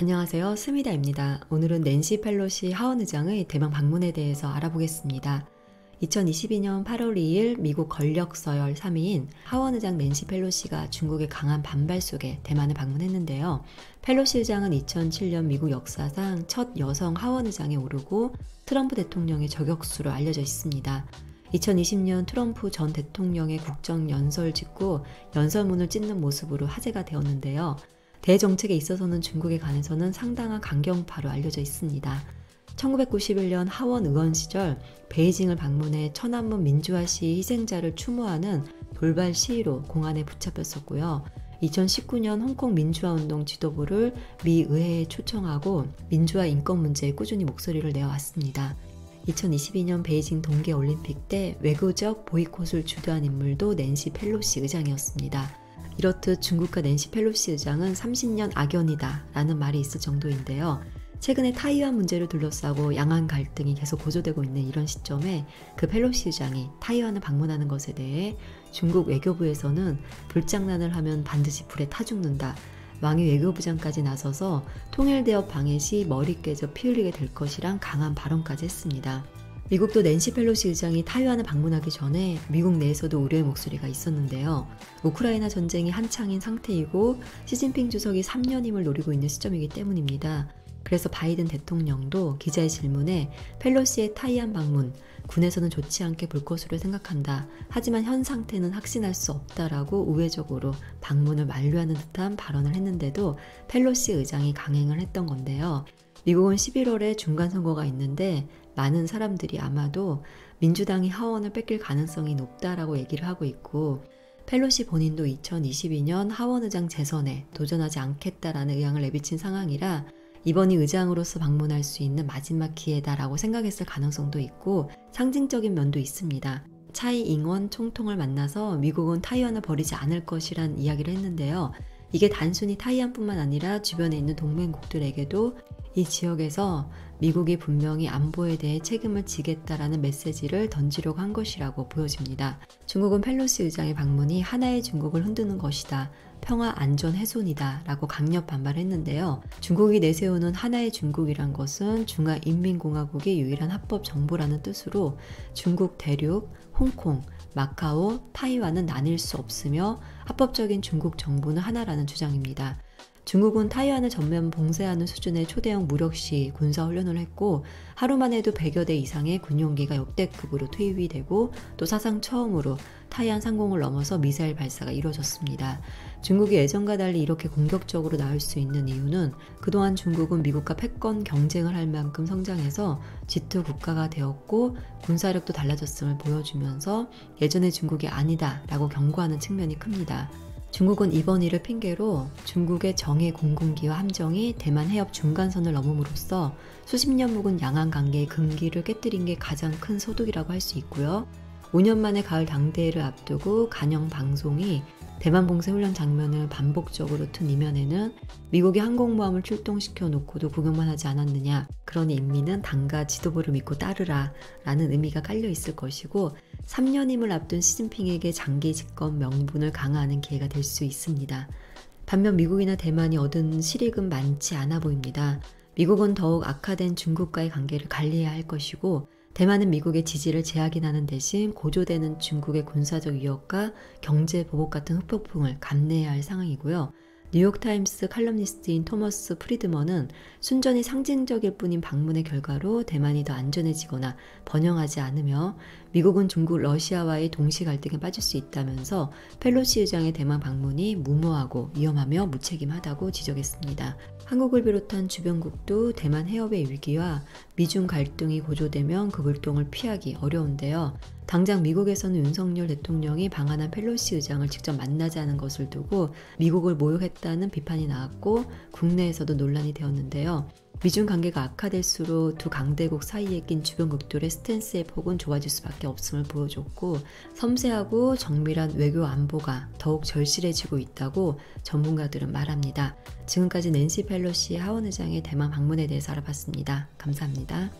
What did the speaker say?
안녕하세요. 스미다입니다. 오늘은 낸시 펠로시 하원 의장의 대만 방문에 대해서 알아보겠습니다. 2022년 8월 2일 미국 권력 서열 3위인 하원 의장 낸시 펠로시가 중국의 강한 반발 속에 대만을 방문했는데요. 펠로시 의장은 2007년 미국 역사상 첫 여성 하원 의장에 오르고 트럼프 대통령의 저격수로 알려져 있습니다. 2020년 트럼프 전 대통령의 국정연설 직후 연설문을 찢는 모습으로 화제가 되었는데요. 대정책에 있어서는 중국에 관해서는 상당한 강경파로 알려져 있습니다. 1991년 하원 의원 시절 베이징을 방문해 천안문 민주화 시위 희생자를 추모하는 돌발 시위로 공안에 붙잡혔었고요. 2019년 홍콩 민주화운동 지도부를 미 의회에 초청하고 민주화 인권 문제에 꾸준히 목소리를 내어왔습니다. 2022년 베이징 동계올림픽 때 외교적 보이콧을 주도한 인물도 낸시 펠로시 의장이었습니다. 이렇듯 중국과 낸시 펠로시 의장은 30년 악연이다 라는 말이 있을 정도인데요. 최근에 타이완 문제를 둘러싸고 양안 갈등이 계속 고조되고 있는 이런 시점에 그 펠로시 의장이 타이완을 방문하는 것에 대해 중국 외교부에서는 불장난을 하면 반드시 불에 타 죽는다. 왕이 외교부장까지 나서서 통일대업 방해 시 머리 깨져 피 흘리게 될 것이란 강한 발언까지 했습니다. 미국도 낸시 펠로시 의장이 타이완을 방문하기 전에 미국 내에서도 우려의 목소리가 있었는데요. 우크라이나 전쟁이 한창인 상태이고 시진핑 주석이 3년임을 노리고 있는 시점이기 때문입니다. 그래서 바이든 대통령도 기자의 질문에 펠로시의 타이완 방문, 군에서는 좋지 않게 볼 것으로 생각한다. 하지만 현 상태는 확신할 수 없다라고 우회적으로 방문을 만류하는 듯한 발언을 했는데도 펠로시 의장이 강행을 했던 건데요. 미국은 11월에 중간선거가 있는데 많은 사람들이 아마도 민주당이 하원을 뺏길 가능성이 높다라고 얘기를 하고 있고 펠로시 본인도 2022년 하원 의장 재선에 도전하지 않겠다라는 의향을 내비친 상황이라 이번이 의장으로서 방문할 수 있는 마지막 기회다라고 생각했을 가능성도 있고 상징적인 면도 있습니다. 차이 잉원 총통을 만나서 미국은 타이완을 버리지 않을 것이란 이야기를 했는데요. 이게 단순히 타이완뿐만 아니라 주변에 있는 동맹국들에게도 이 지역에서 미국이 분명히 안보에 대해 책임을 지겠다라는 메시지를 던지려고 한 것이라고 보여집니다. 중국은 펠로시 의장의 방문이 하나의 중국을 흔드는 것이다. 평화 안전 훼손이다 라고 강력 반발했는데요. 중국이 내세우는 하나의 중국이란 것은 중화인민공화국의 유일한 합법 정부라는 뜻으로 중국 대륙, 홍콩, 마카오, 타이완은 나뉠 수 없으며 합법적인 중국 정부는 하나라는 주장입니다. 중국은 타이완을 전면 봉쇄하는 수준의 초대형 무력시 군사훈련을 했고 하루만 해도 100여 대 이상의 군용기가 역대급으로 투입이 되고 또 사상 처음으로 타이완 상공을 넘어서 미사일 발사가 이루어졌습니다. 중국이 예전과 달리 이렇게 공격적으로 나올 수 있는 이유는 그동안 중국은 미국과 패권 경쟁을 할 만큼 성장해서 G2 국가가 되었고 군사력도 달라졌음을 보여주면서 예전의 중국이 아니다 라고 경고하는 측면이 큽니다. 중국은 이번 일을 핑계로 중국의 정예 공군기와 함정이 대만 해협 중간선을 넘음으로써 수십 년 묵은 양안 관계의 금기를 깨뜨린 게 가장 큰 소득이라고 할 수 있고요. 5년 만에 가을 당대회를 앞두고 간영 방송이 대만 봉쇄 훈련 장면을 반복적으로 튼 이면에는 미국이 항공모함을 출동시켜 놓고도 구경만 하지 않았느냐. 그러니 인민은 당과 지도부를 믿고 따르라 라는 의미가 깔려 있을 것이고 3년임을 앞둔 시진핑에게 장기 집권 명분을 강화하는 기회가 될 수 있습니다. 반면 미국이나 대만이 얻은 실익은 많지 않아 보입니다. 미국은 더욱 악화된 중국과의 관계를 관리해야 할 것이고 대만은 미국의 지지를 재확인하는 대신 고조되는 중국의 군사적 위협과 경제 보복 같은 흑폭풍을 감내해야 할 상황이고요. 뉴욕타임스 칼럼니스트인 토머스 프리드먼은 순전히 상징적일 뿐인 방문의 결과로 대만이 더 안전해지거나 번영하지 않으며 미국은 중국, 러시아와의 동시 갈등에 빠질 수 있다면서 펠로시 의장의 대만 방문이 무모하고 위험하며 무책임하다고 지적했습니다. 한국을 비롯한 주변국도 대만 해협의 위기와 미중 갈등이 고조되면 그 불똥을 피하기 어려운데요. 당장 미국에서는 윤석열 대통령이 방한한 펠로시 의장을 직접 만나자는 것을 두고 미국을 모욕했다는 비판이 나왔고 국내에서도 논란이 되었는데요. 미중 관계가 악화될수록 두 강대국 사이에 낀 주변국들의 스탠스의 폭은 좁아질 수밖에 없음을 보여줬고 섬세하고 정밀한 외교 안보가 더욱 절실해지고 있다고 전문가들은 말합니다. 지금까지 낸시 펠로시 하원 의장의 대만 방문에 대해서 알아봤습니다. 감사합니다.